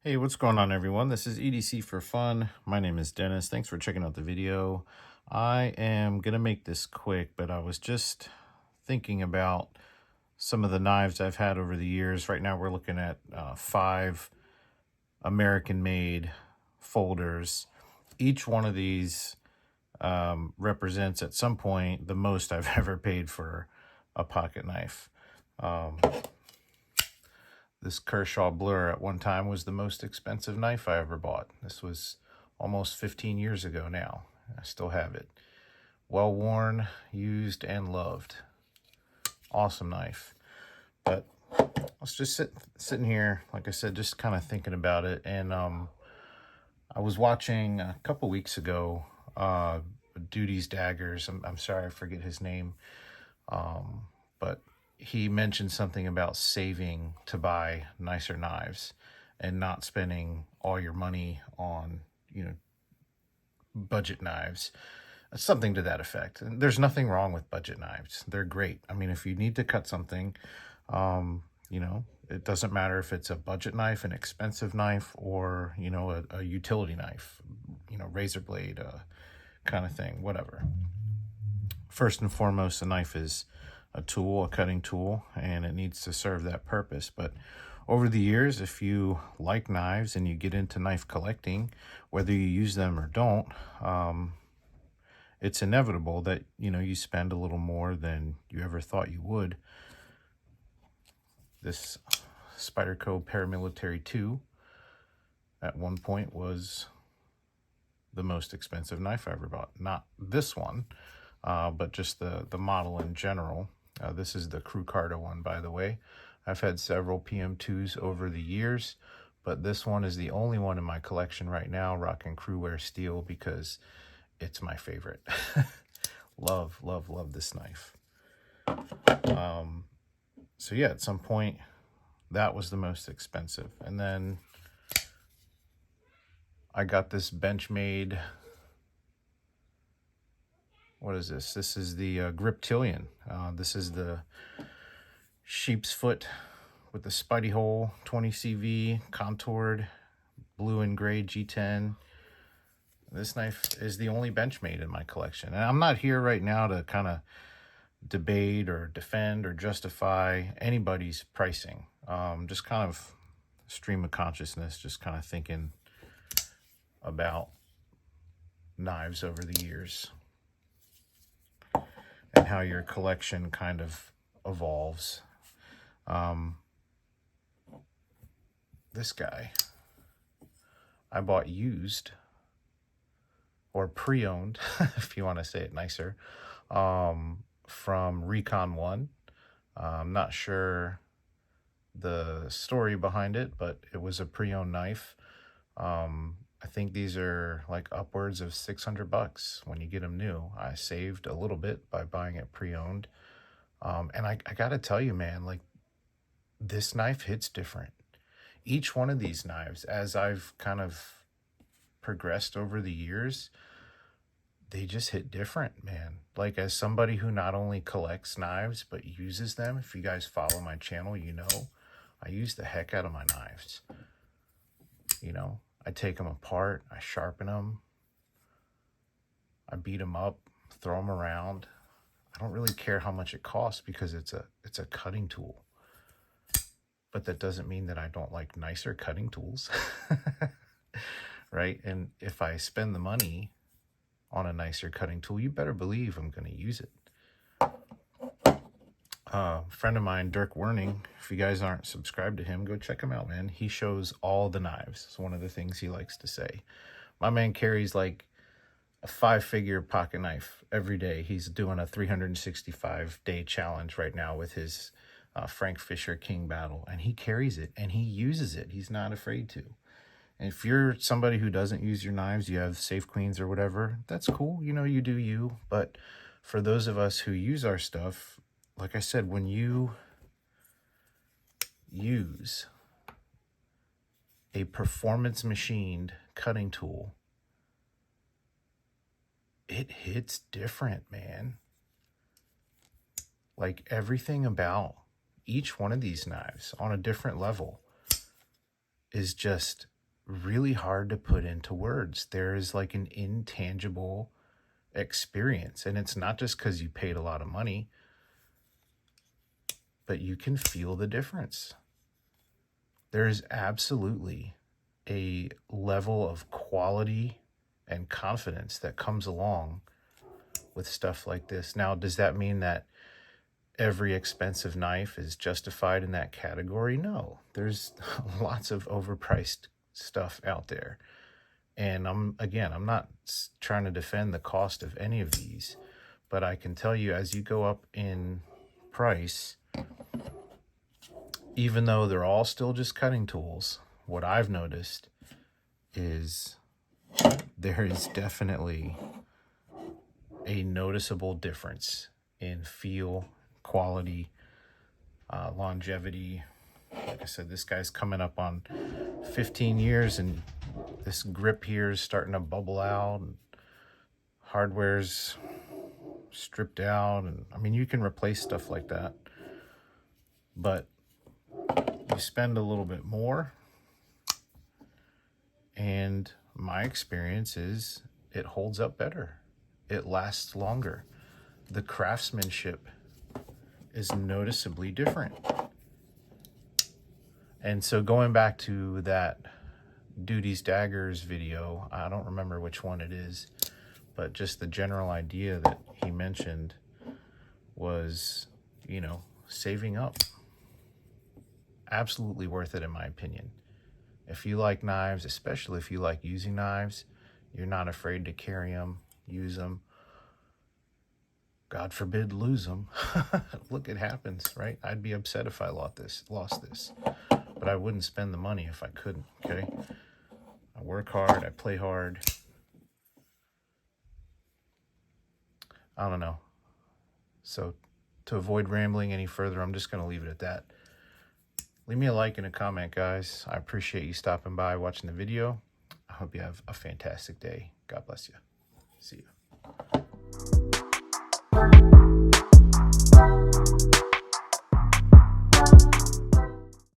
Hey, what's going on, everyone? This is EDC for Fun. My name is Dennis. Thanks for checking out the video. I am going to make this quick, but I was just thinking about some of the knives I've had over the years. Right now we're looking at 5 American-made folders. Each one of these represents at some point the most I've ever paid for a pocket knife. This Kershaw Blur at one time was the most expensive knife I ever bought. This was almost 15 years ago now. I still have it. Well worn, used, and loved. Awesome knife. But I was just sitting here, like I said, just kind of thinking about it. And I was watching a couple weeks ago, Duty's Daggers. I'm sorry, I forget his name. But he mentioned something about saving to buy nicer knives and not spending all your money on, budget knives. Something to that effect. And there's nothing wrong with budget knives. They're great. I mean, if you need to cut something, it doesn't matter if it's a budget knife, an expensive knife, or, a utility knife, razor blade, kind of thing, whatever. First and foremost, a knife is a tool, a cutting tool, and it needs to serve that purpose. But over the years, if you like knives and you get into knife collecting, whether you use them or don't, it's inevitable that, you spend a little more than you ever thought you would. This Spyderco Paramilitary 2 at one point was the most expensive knife I ever bought. Not this one, but just the model in general. This is the Crew Carta one, by the way. I've had several PM2s over the years, but this one is the only one in my collection right now, rocking Crewwear steel, because it's my favorite. Love, love, love this knife. So yeah, at some point, that was the most expensive. And then I got this Benchmade. What is this? This is the Griptillan. This is the sheep's foot with the Spidey hole, 20 CV, contoured, blue and gray G10. This knife is the only Benchmade in my collection. And I'm not here right now to kind of debate or defend or justify anybody's pricing. Just kind of stream of consciousness, just kind of thinking about knives over the years and how your collection kind of evolves. This guy I bought used, or pre-owned, if you want to say it nicer, from Recon 1. I'm not sure the story behind it, but it was a pre-owned knife. I think these are like upwards of $600 when you get them new. I saved a little bit by buying it pre-owned. And I gotta tell you, man, like, this knife hits different. Each one of these knives, as I've kind of progressed over the years, they just hit different, man. Like, as somebody who not only collects knives, but uses them, if you guys follow my channel, I use the heck out of my knives. I take them apart, I sharpen them, I beat them up, throw them around. I don't really care how much it costs because it's a cutting tool. But that doesn't mean that I don't like nicer cutting tools, right? And if I spend the money on a nicer cutting tool, you better believe I'm going to use it. A friend of mine, Dirk Worning, if you guys aren't subscribed to him, go check him out, man. He shows all the knives. It's one of the things he likes to say. My man carries like a 5-figure pocket knife every day. He's doing a 365-day challenge right now with his Frank Fisher King Battle, and he carries it and he uses it. He's not afraid to. And if you're somebody who doesn't use your knives, you have Safe Queens or whatever, that's cool. You do you. But for those of us who use our stuff, like I said, when you use a performance machined cutting tool, it hits different, man. Like, everything about each one of these knives on a different level is just really hard to put into words. There is like an intangible experience, and it's not just because you paid a lot of money, but you can feel the difference. There is absolutely a level of quality and confidence that comes along with stuff like this. Now, does that mean that every expensive knife is justified in that category? No, there's lots of overpriced stuff out there. And I'm not trying to defend the cost of any of these, but I can tell you, as you go up in price, even though they're all still just cutting tools, what I've noticed is there is definitely a noticeable difference in feel, quality, longevity. Like I said, this guy's coming up on 15 years, and this grip here is starting to bubble out, and hardware's stripped out. And I mean, you can replace stuff like that, but you spend a little bit more, and my experience is it holds up better. It lasts longer. The craftsmanship is noticeably different. And so going back to that Duty's Daggers video, I don't remember which one it is, but just the general idea that he mentioned was, you know, saving up. Absolutely worth it, in my opinion. If you like knives, especially if you like using knives, you're not afraid to carry them, use them. God forbid, lose them. Look, it happens, right? I'd be upset if I lost this, but I wouldn't spend the money if I couldn't, okay? I work hard, I play hard. I don't know. So to avoid rambling any further, I'm just going to leave it at that. Leave me a like and a comment, guys. I appreciate you stopping by, watching the video. I hope you have a fantastic day. God bless you. See you.